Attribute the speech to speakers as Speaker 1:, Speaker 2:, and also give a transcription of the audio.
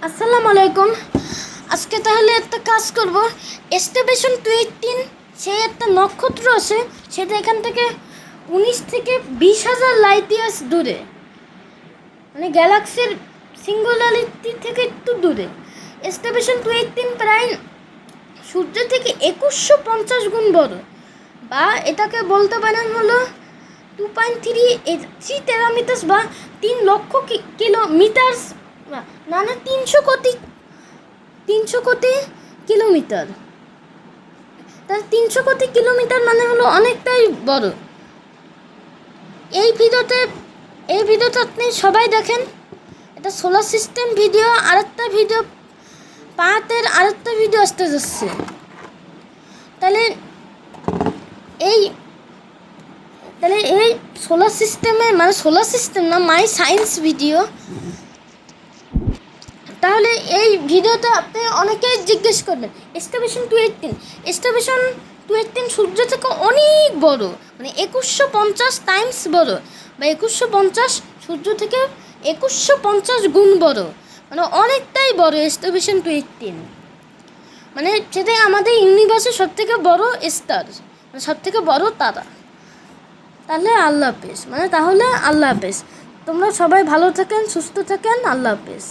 Speaker 1: আসসালামু আলাইকুম। আজকে তাহলে একটা কাজ করব। স্টেশন 218 সেই একটা নক্ষত্র আছে, সেটা এখান থেকে 19 থেকে 20,000 লাইট ইয়ার্স দূরে, মানে গ্যালাক্সির সিঙ্গুলারিটি থেকে একটু দূরে। স্টেশন 218 প্রায় সূর্য থেকে 2150 গুণ বড়, বা এটাকে বলতে পারেন হলো 2.3 টেরামিটার বা 3 লক্ষ কিলোমিটার, না না 300 কোটি কিলোমিটার। তাহলে 300 কোটি কিলোমিটার মানে হলো অনেকটাই বড়। এই ভিডিওটা আপনি সবাই দেখেন। এটা সোলার সিস্টেম ভিডিও। আরেকটা ভিডিও পাতের আরেকটা ভিডিও আসতে যাচ্ছে। তাহলে এই তাহলে এই সোলার সিস্টেমে, মানে সোলার সিস্টেম না, মাই সায়েন্স ভিডিও। তাহলে এই ভিডিওটা আপনি অনেকেই জিজ্ঞেস করবেন, স্টেশন 218 সূর্য থেকে অনেক বড়, মানে 2150 টাইমস বড়, বা 2150 সূর্য থেকে 2150 গুণ বড়, মানে অনেকটাই বড় স্টেশন 218। মানে সেটাই আমাদের ইউনিভার্সের সবথেকে বড় স্টার, মানে সবথেকে বড় তারা। তাহলে আল্লাহ হাফেজ। তোমরা সবাই ভালো থাকেন, সুস্থ থাকেন। আল্লাহ হাফেজ।